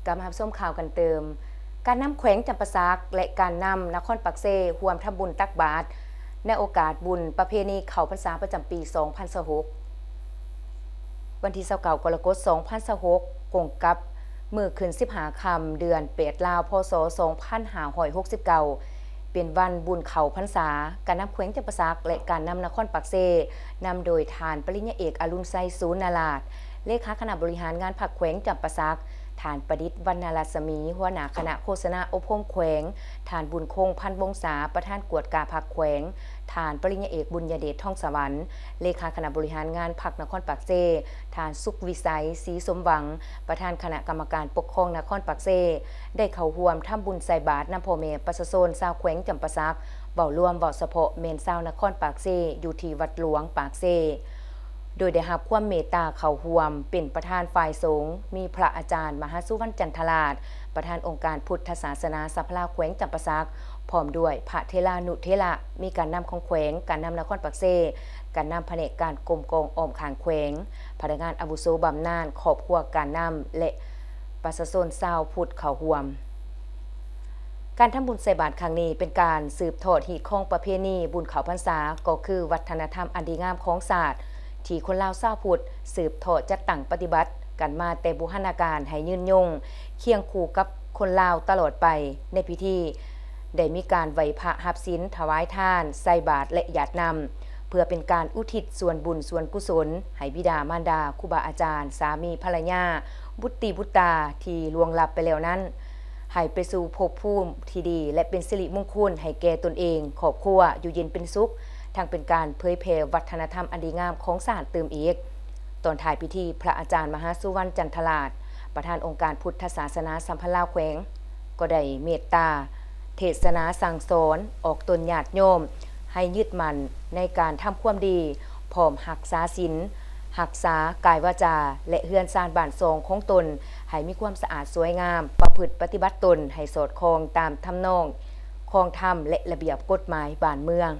กลับมารับชมข่าวกันเติมการนำแขวงจำปาสักและการนำนครปักเซ่ร่วมทำบุญตักบาตรในโอกาสบุญประเพณีเข้าพรรษาประจำปี 2026 วันที่29 กรกฎาคม 2026กงกับมื้อขึ้น15 ค่ำเดือน8ลาวพศ 2569เป็นวันบุญเข้าพรรษาการนำแขวงจำปาสักและการนำนครปักเซ่นำโดยทานปริญญาเอกอรุณไซสูรนาราชเลขาคณะบริหารงานพรรคแขวงจำปาสักฐานประดิษฐ์วรรณรัศมีหัวหน้าคณะโฆษณาอบรมแขวงฐานบุญคงพันวงศาประธานกวดกาพรรคแขวงฐานปริญญาเอกบุญญเดชท่องสวรรค์เลขาคณะบริหารงานพรรคนครปักเซ่ฐานสุขวิสัยศรีสมหวังประธานคณะกรรมการปกครองนครปักเซ่ได้เข้าร่วมทำบุญใส่บาตรนำพ่อแม่ประชาชนชาวแขวงจำปาสักเว้าร่วมเว้าเฉพาะเมนชาวนครปากเซ่อยู่ที่วัดหลวงปากเซ่โดยได้รับความเมตตาเข้าร่วมเป็นประธานฝ่ายสงฆ์มีพระอาจารย์มหาสุวรรณจันทราชประธานองค์การพุทธศาสนาสัพพลาแขวงจำปาสักพร้อมด้วยพระเทรานุเทระมีการนำของแขวงการนำนครปักเซ่การนำแผนกการกรมกองอ้อมข้างแขวงพนักงานอาวุโสบำนาญครอบครัวการนำและประชาชนชาวพุทธเข้าร่วมการทำบุญใส่บาตรครั้งนี้เป็นการสืบทอดหีดของประเพณีบุญเข้าพรรษาก็คือวัฒนธรรมอันดีงามของศาสตร์ที่คนลาวชาวพุทธสืบทอดจัดตั้งปฏิบัติกันมาแต่โบราณกาลให้ยืนยงเคียงคู่กับคนลาวตลอดไปในพิธีได้มีการไหว้พระรับศีลถวายทานใส่บาตรและญาตินำเพื่อเป็นการอุทิศส่วนบุญส่วนกุศลให้บิดามารดาครูบาอาจารย์สามีภรรยาบุตรบุตราที่ล่วงลับไปแล้วนั้นให้ไปสู่ภพภูมิที่ดีและเป็นสิริมงคลให้แก่ตนเองครอบครัวอยู่เย็นเป็นสุขทั้งเป็นการเผยแผ่วัฒนธรรมอันดีงามของศาสตร์เติมอีกตอนท้ายพิธีพระอาจารย์มหาสุวรรณจันทราชประธานองค์การพุทธศาสนาสัมพันธ์ลาวแขวงก็ได้เมตตาเทศนาสั่งสอนออกตนญาติโยมให้ยึดมั่นในการทำความดีพร้อมรักษาศีลรักษากายวาจาและเฮือนซ่านบ้านทรงของตนให้มีความสะอาดสวยงามประพฤติปฏิบัติตนให้สอดคล้องตามทำนองคองธรรมและระเบียบกฎหมายบ้านเมือง